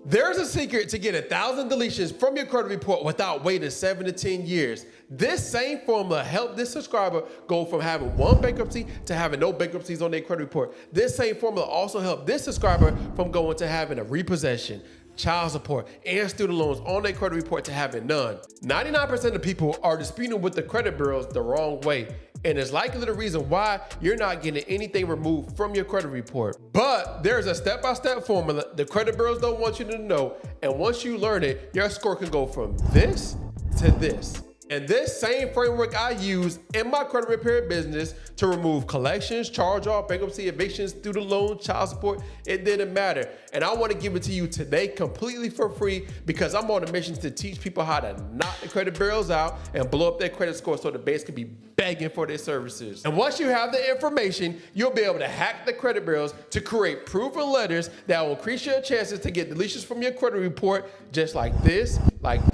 There's a secret to get 1,000 deletions from your credit report without waiting 7 to 10 years. This same formula helped this subscriber go from having one bankruptcy to having no bankruptcies on their credit report. This same formula also helped this subscriber from going to having a repossession, child support, and student loans on their credit report to having none. 99% of people are disputing with the credit bureaus the wrong way, and it's likely the reason why you're not getting anything removed from your credit report. But there's a step-by-step formula the credit bureaus don't want you to know, and once you learn it, your score can go from this to this. And this same framework I use in my credit repair business to remove collections, charge-off, bankruptcy, evictions, student loans, child support, it didn't matter. And I want to give it to you today completely for free because I'm on a mission to teach people how to knock the credit bureaus out and blow up their credit score so the banks can be begging for their services. And once you have the information, you'll be able to hack the credit bureaus to create proof and letters that will increase your chances to get deletions from your credit report just like this, and like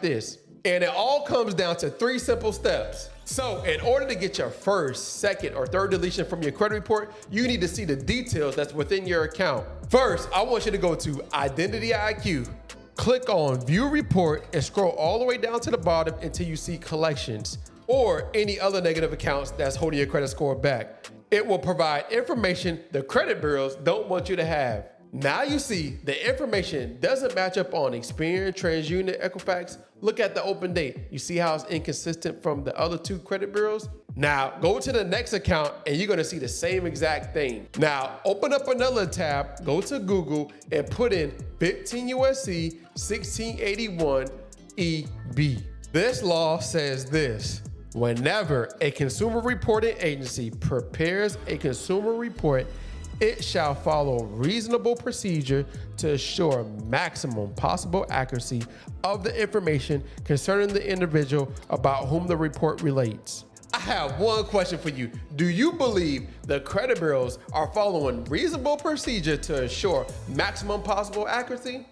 this. And it all comes down to 3 simple steps. So in order to get your first, second, or third deletion from your credit report, you need to see the details that's within your account. First, I want you to go to Identity IQ, click on View Report, and scroll all the way down to the bottom until you see Collections or any other negative accounts that's holding your credit score back. It will provide information the credit bureaus don't want you to have. Now you see the information doesn't match up on Experian, TransUnion, Equifax. Look at the open date. You see how it's inconsistent from the other 2 credit bureaus? Now go to the next account and you're gonna see the same exact thing. Now open up another tab, go to Google and put in 15 USC 1681 EB. This law says this: whenever a consumer reporting agency prepares a consumer report, it shall follow reasonable procedure to assure maximum possible accuracy of the information concerning the individual about whom the report relates. I have one question for you. Do you believe the credit bureaus are following reasonable procedure to assure maximum possible accuracy?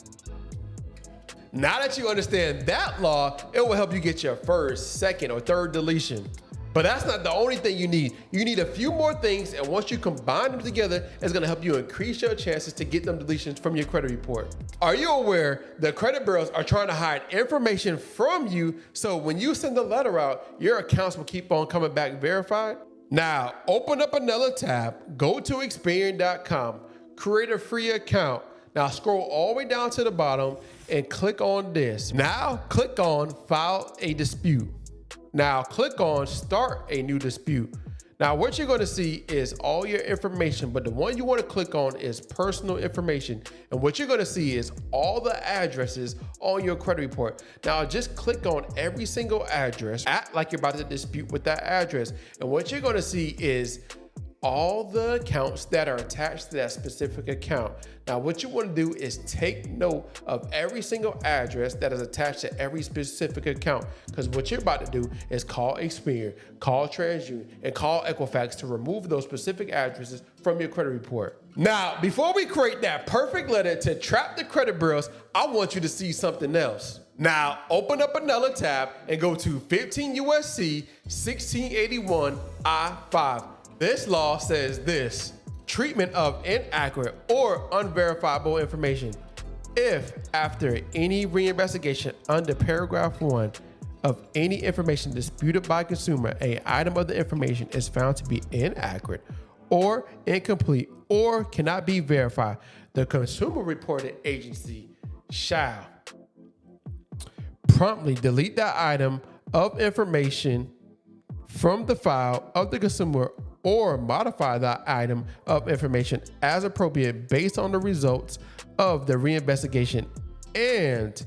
Now that you understand that law, it will help you get your first, second, or third deletion. But that's not the only thing you need. You need a few more things, and once you combine them together, it's gonna help you increase your chances to get them deletions from your credit report. Are you aware the credit bureaus are trying to hide information from you so when you send a letter out, your accounts will keep on coming back verified? Now, open up another tab, go to Experian.com, create a free account. Now scroll all the way down to the bottom and click on this. Now click on File a Dispute. Now click on Start a New Dispute. Now what you're going to see is all your information, but the one you want to click on is personal information. And what you're going to see is all the addresses on your credit report. Now just click on every single address, act like you're about to dispute with that address. And what you're going to see is all the accounts that are attached to that specific account. Now, what you want to do is take note of every single address that is attached to every specific account, because what you're about to do is call Experian, call TransUnion, and call Equifax to remove those specific addresses from your credit report. Now, before we create that perfect letter to trap the credit bureaus, I want you to see something else. Now, open up another tab and go to 15 USC 1681 I-5. This law says this: treatment of inaccurate or unverifiable information. If after any reinvestigation under paragraph 1 of any information disputed by consumer, an item of the information is found to be inaccurate or incomplete or cannot be verified, the consumer reporting agency shall promptly delete that item of information from the file of the consumer or modify that item of information as appropriate based on the results of the reinvestigation, and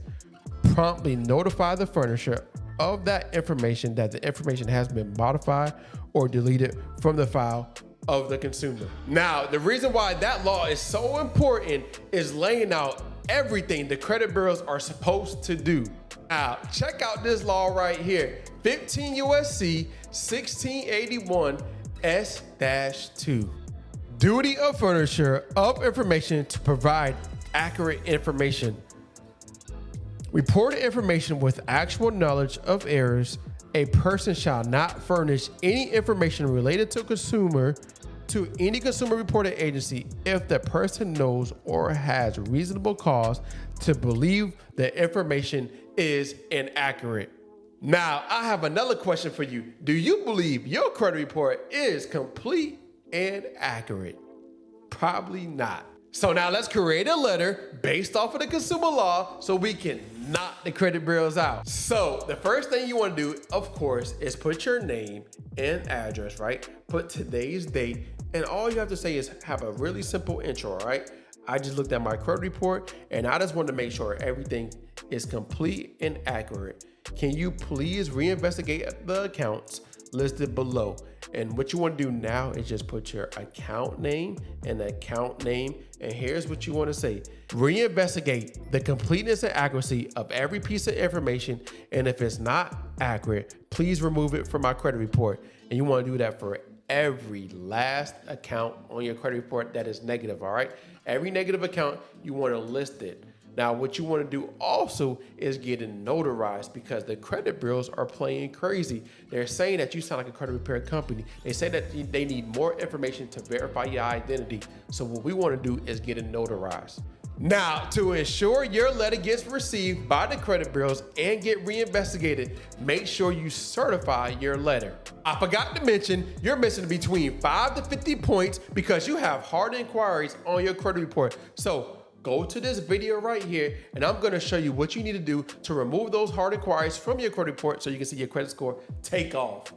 promptly notify the furnisher of that information that the information has been modified or deleted from the file of the consumer. Now, the reason why that law is so important is laying out everything the credit bureaus are supposed to do. Now, check out this law right here, 15 USC 1681 S-2. Duty of furnisher of information to provide accurate information. Reported information with actual knowledge of errors. A person shall not furnish any information related to a consumer to any consumer reporting agency if the person knows or has reasonable cause to believe the information is inaccurate. Now, I have another question for you. Do you believe your credit report is complete and accurate? Probably not. So now let's create a letter based off of the consumer law so we can knock the credit bureaus out. So the first thing you want to do, of course, is put your name and address, right? Put today's date, and all you have to say is have a really simple intro, right? I just looked at my credit report and I just wanted to make sure everything is complete and accurate. Can you please reinvestigate the accounts listed below? And what you want to do now is just put your account name and account name. And here's what you want to say. Reinvestigate the completeness and accuracy of every piece of information. And if it's not accurate, please remove it from my credit report. And you want to do that for every last account on your credit report that is negative, all right? Every negative account, you want to list it. Now, what you want to do also is get it notarized because the credit bureaus are playing crazy. They're saying that you sound like a credit repair company. They say that they need more information to verify your identity. So what we want to do is get it notarized. Now, to ensure your letter gets received by the credit bureaus and get reinvestigated, make sure you certify your letter. I forgot to mention, you're missing between 5 to 50 points because you have hard inquiries on your credit report. So go to this video right here, and I'm gonna show you what you need to do to remove those hard inquiries from your credit report so you can see your credit score take off.